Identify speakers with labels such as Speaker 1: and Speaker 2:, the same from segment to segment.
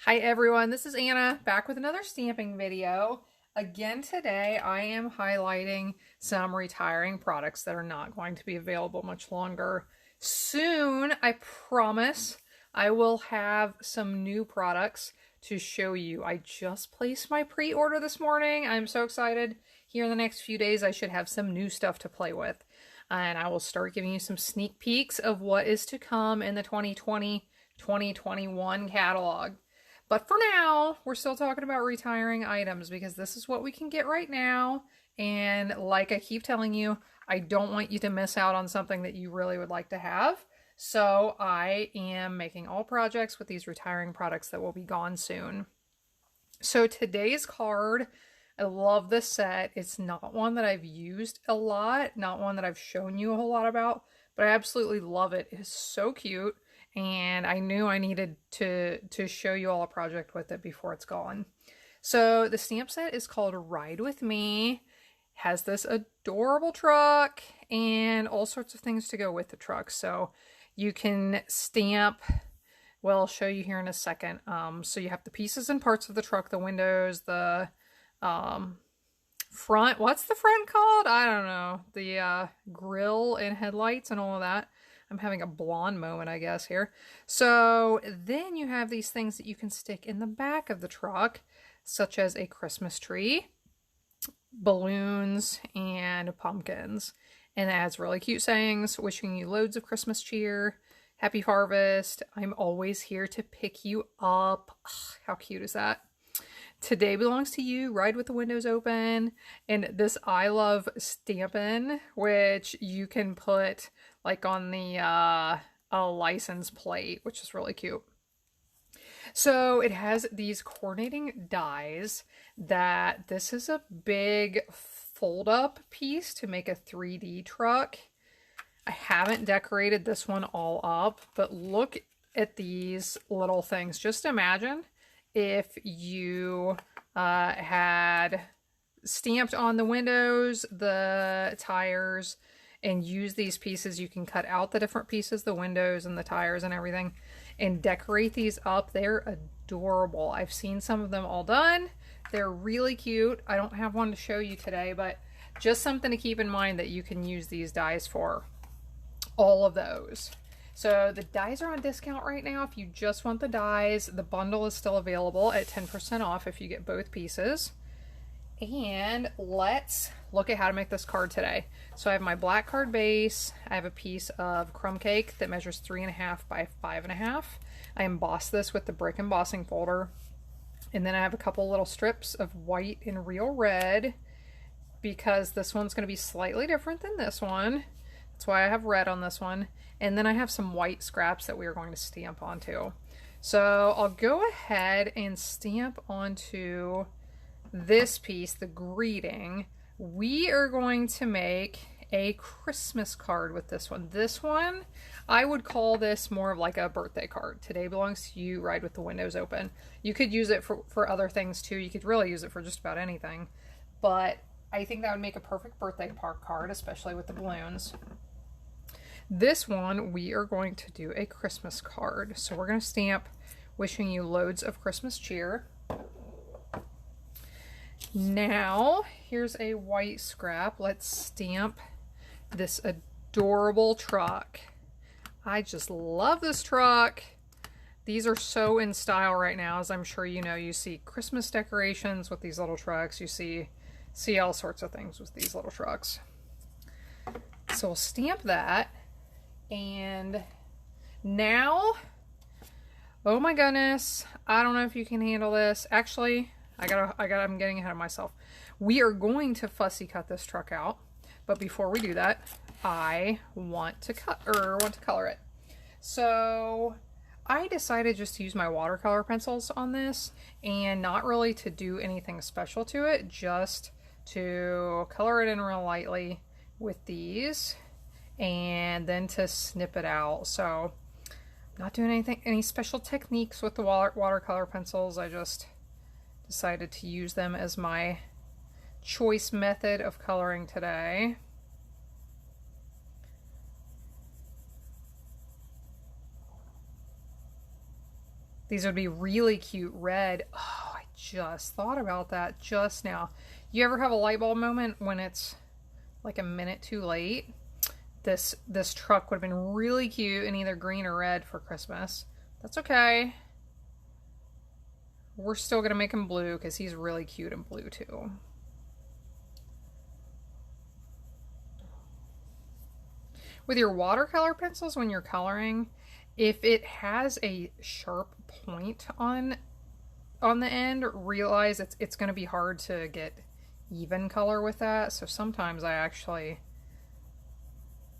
Speaker 1: Hi everyone, this is Anna back with another stamping video. Again today I am highlighting some retiring products that are not going to be available much longer. Soon, I promise, I will have some new products to show you. I just placed my pre-order this morning. I'm so excited. Here in the next few days I should have some new stuff to play with. And I will start giving you some sneak peeks of what is to come in the 2020-2021 catalog. But for now, we're still talking about retiring items because this is what we can get right now. And like I keep telling you, I don't want you to miss out on something that you really would like to have. So I am making all projects with these retiring products that will be gone soon. So today's card, I love this set. It's not one that I've used a lot, not one that I've shown you a whole lot about, but I absolutely love it. It is so cute. And I knew I needed to show you all a project with it before it's gone. So the stamp set is called Ride With Me. Has this adorable truck and all sorts of things to go with the truck. So you can stamp, well, I'll show you here in a second. So you have the pieces and parts of the truck, the windows, the front, what's the front called? I don't know. The grill and headlights and all of that. I'm having a blonde moment, I guess, here. So then you have these things that you can stick in the back of the truck, such as a Christmas tree, balloons, and pumpkins. And it has really cute sayings, wishing you loads of Christmas cheer, happy harvest, I'm always here to pick you up. Ugh, how cute is that? Today belongs to you, ride with the windows open, and this I love Stampin', which you can put like on the a license plate, which is really cute. So it has these coordinating dies that this is a big fold up piece to make a 3D truck. I haven't decorated this one all up, but look at these little things. Just imagine if you had stamped on the windows, the tires, and use these pieces. You can cut out the different pieces, the windows and the tires and everything, and decorate these up. They're adorable. I've seen some of them all done. They're really cute. I don't have one to show you today, but just something to keep in mind that you can use these dies for. All of those. So the dies are on discount right now. If you just want the dies, the bundle is still available at 10% off if you get both pieces. And let's look at how to make this card today. So I have my black card base. I have a piece of crumb cake that measures 3.5 by 5.5. I embossed this with the brick embossing folder. And then I have a couple little strips of white and real red because this one's going to be slightly different than this one. That's why I have red on this one. And then I have some white scraps that we are going to stamp onto. So I'll go ahead and stamp onto this piece, the greeting. We are going to make a Christmas card with this one. This one, I would call this more of like a birthday card. Today belongs to you, ride with the windows open. You could use it for other things too. You could really use it for just about anything. But I think that would make a perfect birthday card, especially with the balloons. This one, we are going to do a Christmas card. So we're going to stamp wishing you loads of Christmas cheer. Now, here's a white scrap. Let's stamp this adorable truck. I just love this truck. These are so in style right now, as I'm sure you know. You see Christmas decorations with these little trucks. You see all sorts of things with these little trucks. So we'll stamp that. And now, oh my goodness, I don't know if you can handle this. Actually, I'm getting ahead of myself. We are going to fussy cut this truck out, but before we do that, I want to color it. So I decided just to use my watercolor pencils on this and not really to do anything special to it, just to color it in real lightly with these and then to snip it out. So I'm not doing any special techniques with the watercolor pencils. I just decided to use them as my choice method of coloring today. These would be really cute red. Oh, I just thought about that just now. You ever have a light bulb moment when it's like a minute too late? This truck would have been really cute in either green or red for Christmas. That's okay. We're still going to make him blue because he's really cute in blue too. With your watercolor pencils, when you're coloring, if it has a sharp point on the end, realize it's going to be hard to get even color with that. So sometimes I actually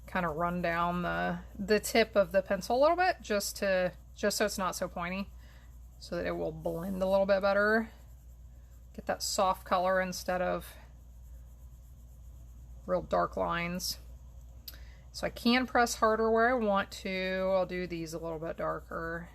Speaker 1: kind of run down the tip of the pencil a little bit just so it's not so pointy, so that it will blend a little bit better. Get that soft color instead of real dark lines. So I can press harder where I want to. I'll do these a little bit darker.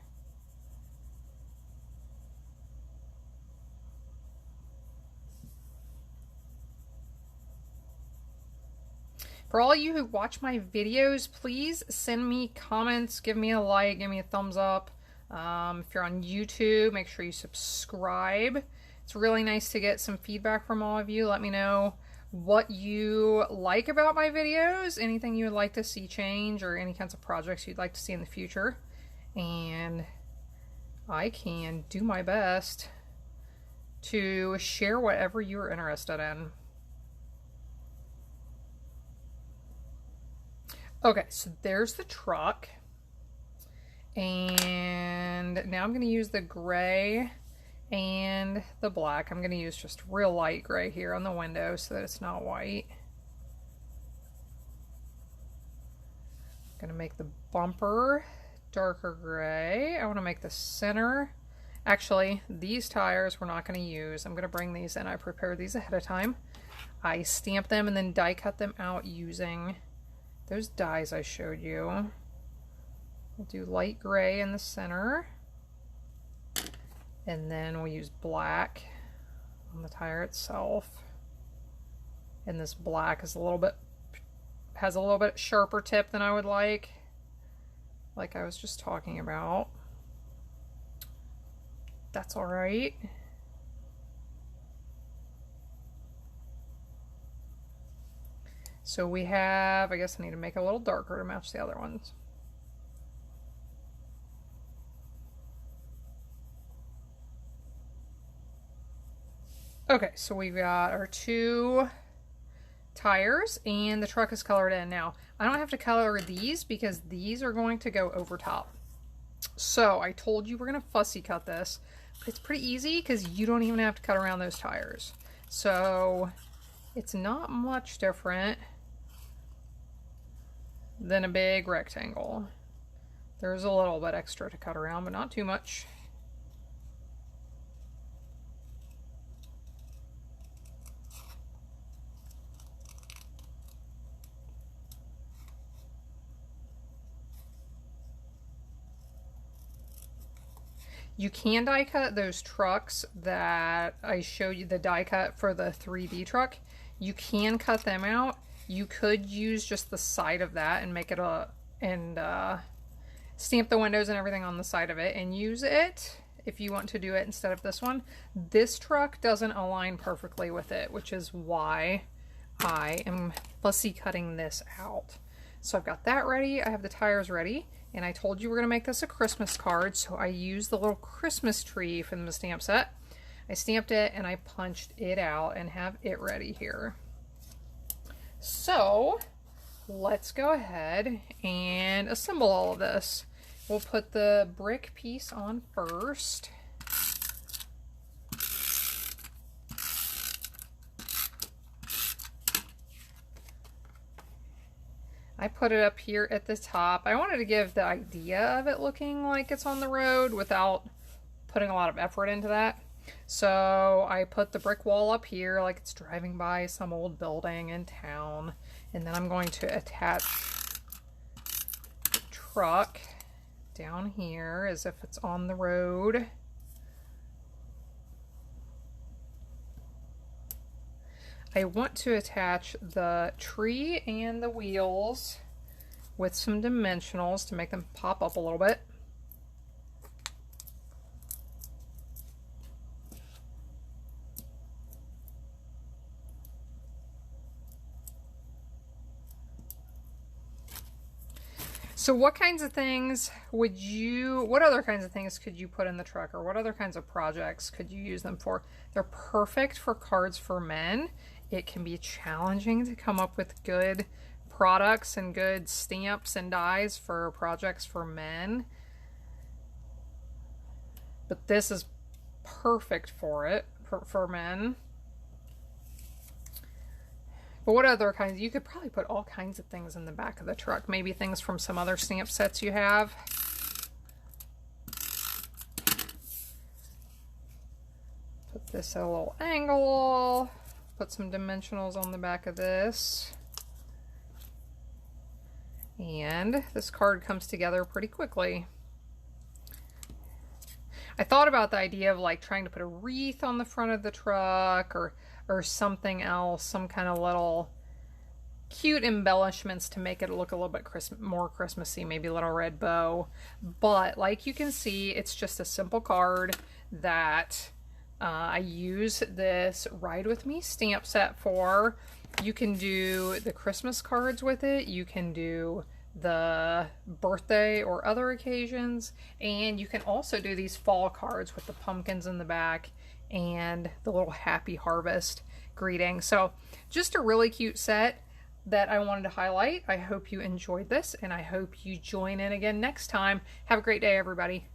Speaker 1: For all you who watch my videos, please send me comments, give me a like, give me a thumbs up. If you're on YouTube, make sure you subscribe. It's really nice to get some feedback from all of you. Let me know what you like about my videos, anything you would like to see change, or any kinds of projects you'd like to see in the future. And I can do my best to share whatever you're interested in. Okay, so there's the truck. And now I'm going to use the gray and the black. I'm going to use just real light gray here on the window so that it's not white. I'm going to make the bumper darker gray. I want to make the center. Actually, these tires we're not going to use. I'm going to bring these in. I prepared these ahead of time. I stamped them and then die cut them out using those dies I showed you. We'll do light gray in the center. And then we'll use black on the tire itself. And this black is has a little bit sharper tip than I would like I was just talking about. That's all right. So we have, I guess I need to make it a little darker to match the other ones. Okay, so we've got our two tires and the truck is colored in. Now, I don't have to color these because these are going to go over top. So I told you we're going to fussy cut this, but it's pretty easy because you don't even have to cut around those tires. So it's not much different than a big rectangle. There's a little bit extra to cut around, but not too much. You can die cut those trucks that I showed you, the die cut for the 3D truck. You can cut them out. You could use just the side of that and make it stamp the windows and everything on the side of it and use it if you want to do it instead of this one. This truck doesn't align perfectly with it, which is why I am fussy cutting this out. So I've got that ready. I have the tires ready. And I told you we're going to make this a Christmas card, so I used the little Christmas tree from the stamp set. I stamped it and I punched it out and have it ready here. So let's go ahead and assemble all of this. We'll put the brick piece on first. I put it up here at the top. I wanted to give the idea of it looking like it's on the road without putting a lot of effort into that. So I put the brick wall up here like it's driving by some old building in town. And then I'm going to attach the truck down here as if it's on the road. I want to attach the tree and the wheels with some dimensionals to make them pop up a little bit. So what kinds of things what other kinds of things could you put in the truck, or what other kinds of projects could you use them for? They're perfect for cards for men. It can be challenging to come up with good products and good stamps and dies for projects for men, but this is perfect for it, for men. But what other kinds? You could probably put all kinds of things in the back of the truck. Maybe things from some other stamp sets you have. Put this at a little angle. Put some dimensionals on the back of this. And this card comes together pretty quickly. I thought about the idea of like trying to put a wreath on the front of the truck, or something else, some kind of little cute embellishments to make it look a little bit more Christmassy, maybe a little red bow. But like you can see, it's just a simple card that I use this Ride With Me stamp set for. You can do the Christmas cards with it. You can do the birthday or other occasions. And you can also do these fall cards with the pumpkins in the back and the little happy harvest greeting. So just a really cute set that I wanted to highlight. I hope you enjoyed this, and I hope you join in again next time. Have a great day, everybody.